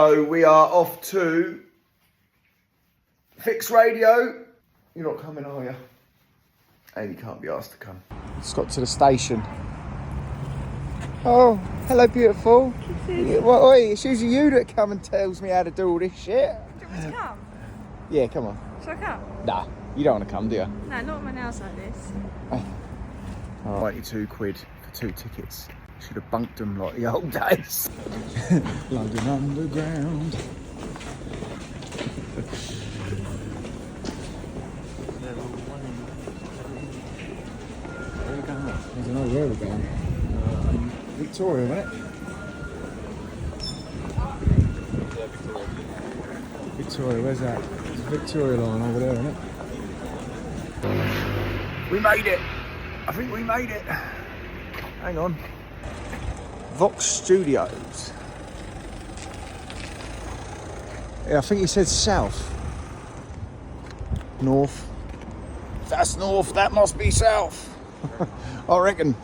So we are off to Fix Radio. You're not coming, are you? Amy can't be asked to come. Just got to the station. Oh, hello, beautiful. Well, it's usually you that come and tells me how to do all this shit. Do you want me to come? Yeah, come on. Shall I come? Nah, you don't want to come, do you? No, not with my nails like this. Oh, 92 quid for 2 tickets. Should have bunked them like the old days. London Underground. Where are we going? I don't know where we're going. Victoria, isn't it? Victoria, where's that? It's the Victoria line over there, isn't it? We made it! I think we made it. Hang on. Vox Studios. Yeah, I think he said south. North. If that's north, that must be south. I reckon.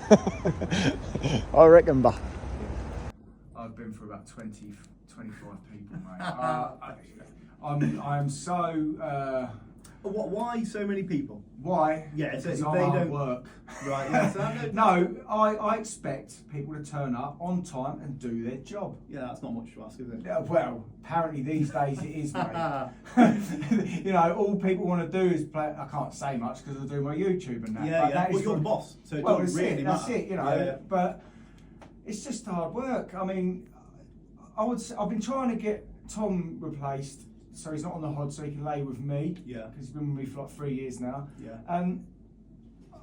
I reckon, but. I've been for about 20, 25 people, mate. I'm so. Why so many people? Why? Yeah, because if I'm they hard don't work. Right, yeah. No, I expect people to turn up on time and do their job. Yeah, that's not much to ask, is it? Yeah, well, apparently these days it is, mate. You know, all people want to do is play. I can't say much because I do my YouTube and that. Yeah, that Well, is you're the from- boss, so it well, doesn't really matter. That's it, you know. Yeah. But it's just hard work. I mean, I've been trying to get Tom replaced so he's not on the hod, so he can lay with me. Yeah. Because he's been with me for like 3 years now. Yeah. And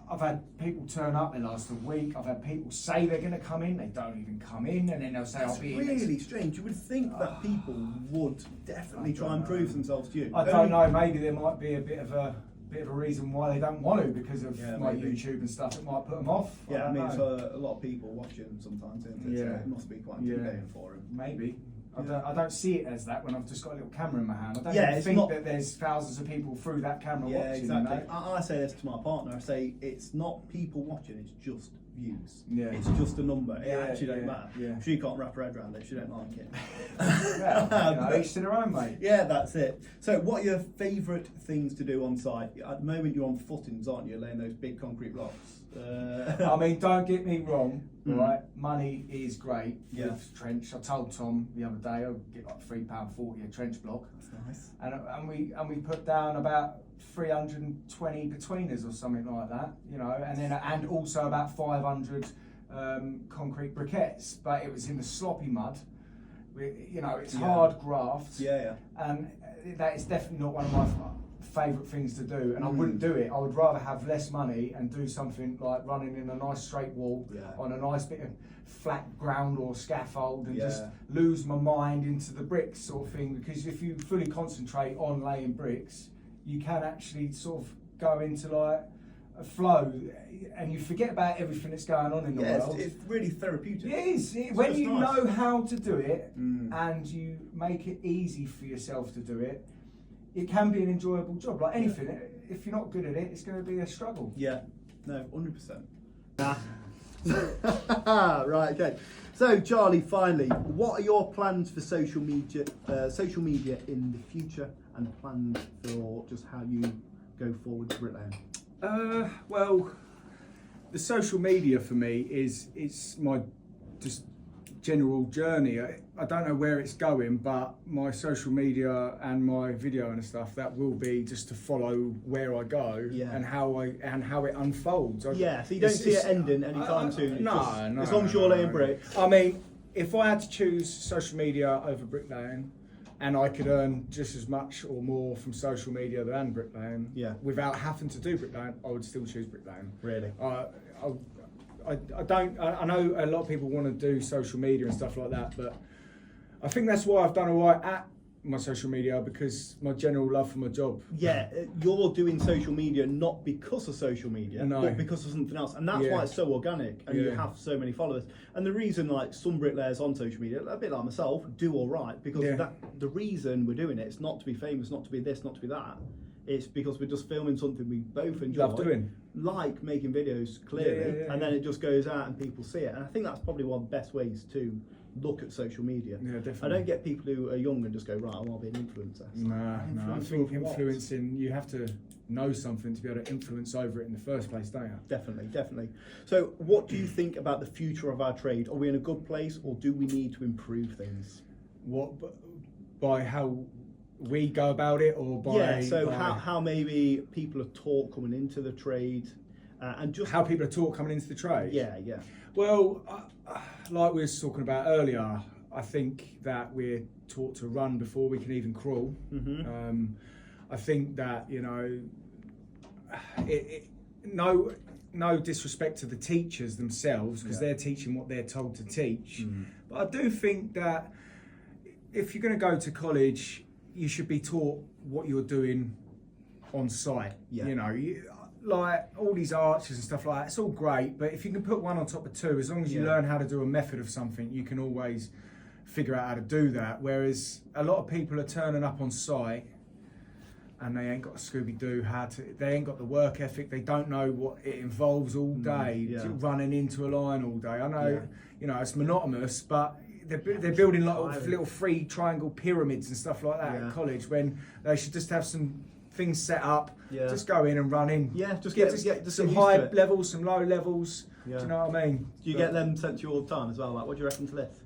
I've had people turn up, they last a week. I've had people say they're going to come in, they don't even come in, and then they'll say, That's I'll be really strange. You would think that people would definitely try and prove themselves to you. I don't know, maybe there might be a bit of a reason why they don't want to because of Yeah, my maybe. YouTube and stuff. It might put them off. Yeah, I mean, don't for know. a lot of people watching sometimes, isn't it? So Yeah. it must be quite intimidating for them. Maybe. Yeah. I don't see it as that when I've just got a little camera in my hand. I don't Yeah, even it's think not- that there's thousands of people through that camera Yeah, watching. exactly. You know? I say this to my partner. I say it's not people watching; it's just views. Yeah. It's just a number. It Yeah, actually don't yeah, matter. yeah. She can't wrap her head around it. She don't like it. Well, you know, each to their own, mate. Yeah, that's it. So, what are your favourite things to do on site? At the moment, you're on footings, aren't you? Laying those big concrete blocks. I mean, don't get me wrong, right? Money is great Yeah. with trench. I told Tom the other day I'll get like £3.40 a trench block, That's nice. and we put down about 320 between us or something like that, you know, and also about 500 concrete briquettes, but it was in the sloppy mud. You know, it's Yeah. hard graft, Yeah. and that is definitely not one of my favourite things to do, and I wouldn't do it. I would rather have less money and do something like running in a nice straight wall Yeah. on a nice bit of flat ground or scaffold and just Yeah. lose my mind into the bricks sort of thing, because if you fully concentrate on laying bricks, you can actually sort of go into like a flow and you forget about everything that's going on in the Yeah, world. it's really therapeutic. It is. It's When just you nice. know how to do it Mm. and you make it easy for yourself to do it, it can be an enjoyable job. Like anything, if you're not good at it, it's going to be a struggle. Yeah, no, 100%. Right, okay. So, Charlie, finally, what are your plans for social media in the future, and plans for just how you go forward with bricklaying? Well, the social media for me it's my just general journey. I don't know where it's going, but my social media and my video and stuff, that will be just to follow where I go and how it unfolds. Yeah, so you don't see it ending anytime soon. It's No, just, no. as long as you're laying bricks. I mean, if I had to choose social media over bricklaying, and I could earn just as much or more from social media than bricklaying, without having to do bricklaying, I would still choose bricklaying. Really? I know a lot of people want to do social media and stuff like that, but I think that's why I've done all right at my social media, because my general love for my job. Yeah, you're doing social media not because of social media, No. but because of something else, and that's why it's so organic, and you Yeah. have so many followers. And the reason, like some bricklayers on social media, a bit like myself, do all right because the reason we're doing it's not to be famous, not to be this, not to be that. It's because we're just filming something we both enjoy, Love doing. like making videos clearly, Yeah. and then it just goes out and people see it. And I think that's probably one of the best ways to look at social media. Yeah, I definitely. don't get people who are young and just go, right, I want to be an influencer. It's like, No, I influencer think of what? influencing, you have to know something to be able to influence over it in the first place, don't you? Definitely. So what do you think about the future of our trade? Are we in a good place, or do we need to improve things? What, by how we go about it, or by how maybe people are taught coming into the trade, and just how people are taught coming into the trade? Yeah. Well, like we were talking about earlier, I think that we're taught to run before we can even crawl. Mm-hmm. I think that, you know, no disrespect to the teachers themselves, because they're teaching what they're told to teach. But I do think that if you're going to go to college, you should be taught what you're doing on site. Yeah. You know, like all these arches and stuff like that, it's all great, but if you can put one on top of two, as long as you learn how to do a method of something, you can always figure out how to do that. Whereas a lot of people are turning up on site and they ain't got a Scooby-Doo they ain't got the work ethic, they don't know what it involves all day, running into a line all day. I know, you know, it's monotonous, but they're building little free triangle pyramids and stuff like that at college, when they should just have some things set up, just go in and run in. Yeah, just get get some used high to it. levels, some low levels. Yeah. Do you know what I mean? Do you get them sent to you all the time as well? Like, what do you reckon to this?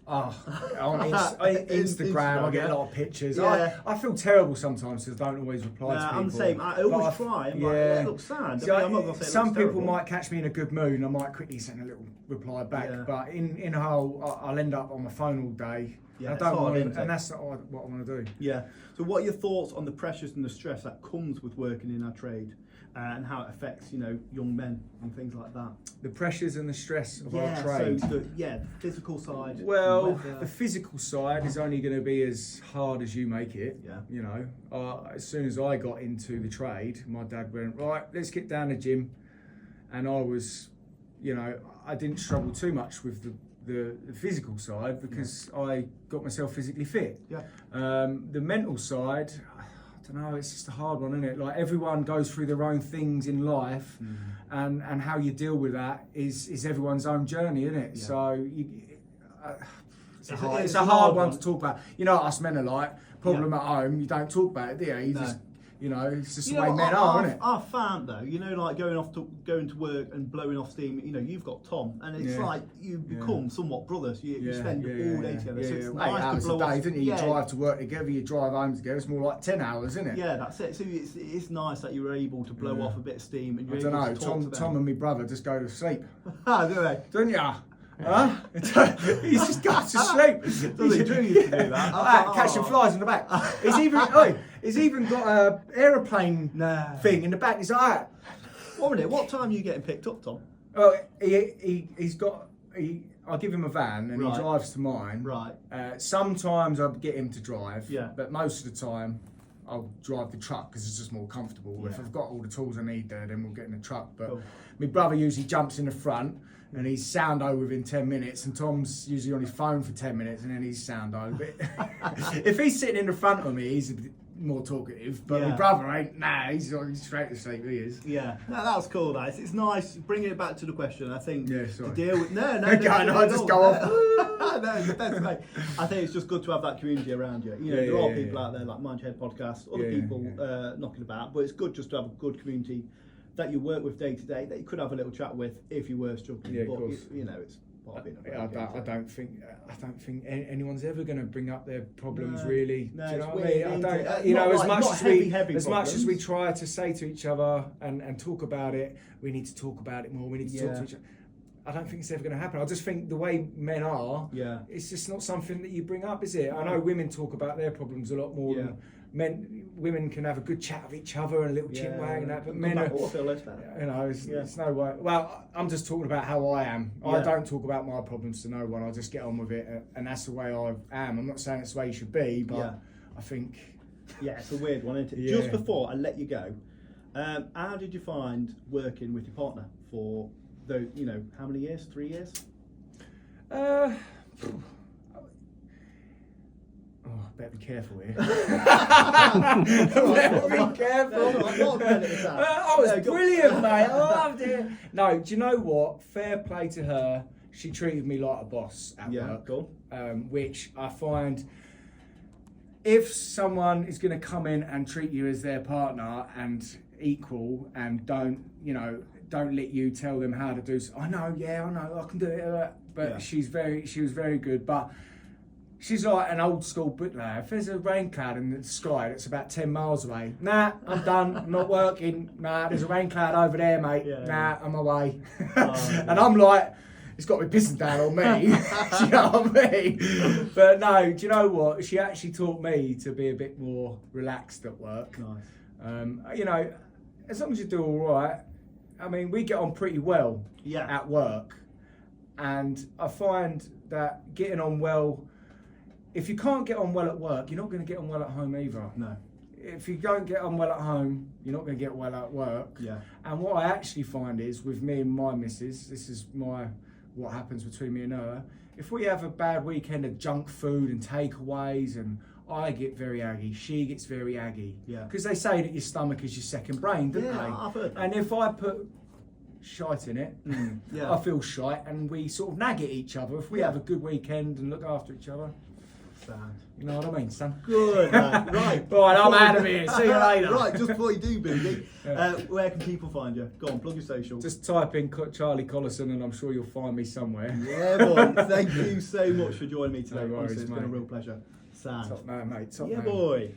Oh, on Instagram, I get a lot of pictures. Yeah. I feel terrible sometimes because I don't always reply to people. I'm the same. I always try. I'm like, it looks sad. See, I'm not gonna say it some looks people terrible. might catch me in a good mood and I might quickly send a little reply back. Yeah. But in a whole, I'll end up on my phone all day. Yeah, I don't want isn't to, it? and that's not what I want to do. Yeah. So, what are your thoughts on the pressures and the stress that comes with working in our trade, and how it affects, you know, young men and things like that? The pressures and the stress of our trade. So the physical side. Well, weather. the physical side is only going to be as hard as you make it. Yeah. You know, as soon as I got into the trade, my dad went, right, let's get down the gym, and I was, you know, I didn't struggle too much with the physical side because I got myself physically fit. Yeah. The mental side, I don't know, it's just a hard one, isn't it? Like, everyone goes through their own things in life, and how you deal with that is everyone's own journey, isn't it? Yeah. So it's a a hard hard one one. to talk about. You know, us men are like, problem at home, you don't talk about it, do you? You just, you know, it's just the way men are, isn't it? I found though, you know, like going to work and blowing off steam. You know, you've got Tom, and it's like you become somewhat brothers. You spend all day together. So it's 8 nice hours to blow a day, off. didn't you? You drive to work together, you drive home together. It's more like 10 hours, isn't it? Yeah, that's it. So it's nice that you were able to blow off a bit of steam, and you're I don't able know. to talk to them. Tom and my brother just go to sleep, Do they? don't ya? Huh? He just goes to sleep. Does he do you to do that? Catching flies in the back. He's even got a aeroplane thing in the back. He's like, One minute, what time are you getting picked up, Tom? well, he's got. I give him a van and Right. he drives to mine. Right. Sometimes I get him to drive. Yeah. But most of the time, I'll drive the truck because it's just more comfortable. Yeah. If I've got all the tools I need there, then we'll get in the truck. But Cool. my brother usually jumps in the front and he's sound over within 10 minutes, and Tom's usually on his phone for 10 minutes and then he's sound over. If he's sitting in the front of me, he's a bit more talkative, but my Yeah. brother ain't. He's straight to sleep, he is. Yeah, that's cool. Nice. It's nice bringing it back to the question. I think Yeah, sorry. to deal with no, Okay, I just go off. No, the best way. I think it's just good to have that community around you. You know, there are people out there like Mind Your Head Podcast, other people knocking about, but it's good just to have a good community that you work with day to day that you could have a little chat with if you were struggling. Yeah, of but course. you know, it's part of being a I very don't think anyone's ever going to bring up their problems. No, really. no, Do you know it's what I weird, mean? I isn't don't. it? You know, Not as like- much not as heavy as much as we problems. try to say to each other and talk about it, we need to talk about it more. We need to talk to each other. I don't think it's ever going to happen. I just think the way men are, it's just not something that you bring up, is it? I know women talk about their problems a lot more than men. Women can have a good chat with each other and a little chin wag and that, but men are, you know, it's no way. Well, I'm just talking about how I am. I don't talk about my problems to no one. I just get on with it, and that's the way I am. I'm not saying it's the way you should be, but I think. Yeah, it's a weird one, isn't it? Yeah. Just before I let you go, how did you find working with your partner for those, you know, how many years? 3 years? Better be careful here. Better be careful. Oh, it was brilliant, mate. I loved it. No, do you know what? Fair play to her. she treated me like a boss at Yeah, work, cool. which I find if someone is going to come in and treat you as their partner and equal and don't let you tell them how to do I know, I can do it, but Yeah. she was very good, but she's like an old school bricklayer. If there's a rain cloud in the sky that's about 10 miles away, nah, I'm done, I'm not working, nah, there's a rain cloud over there, mate, Yeah, nah, yeah. I'm away. Yeah. And I'm like, it's got to be pissing down on me. Do you know what I mean? But no, do you know what? She actually taught me to be a bit more relaxed at work. Nice. As long as you do all right. I mean, we get on pretty well Yeah. at work. And I find that getting on well, if you can't get on well at work, you're not going to get on well at home either. No. If you don't get on well at home, you're not going to get well at work. Yeah. And what I actually find is with me and my missus, this is what happens between me and her. If we have a bad weekend of junk food and takeaways, and I get very aggy, she gets very aggy. Yeah. Because they say that your stomach is your second brain, don't Yeah, they? I've heard that. And if I put shite in it, Yeah. I feel shite, and we sort of nag at each other. If we Yeah. have a good weekend and look after each other, Sad. you know what I mean, son? Good, man. Right. Right, I'm out of here. See you later. Right, just before you do, Boogie, Yeah. where can people find you? Go on, plug your social. Just type in Charlie Collison and I'm sure you'll find me somewhere. Yeah, boy. Thank you so much for joining me today. No worries, Honestly, it's been a mate. real pleasure. Sad. Top man, mate. Top Yeah, man. boy.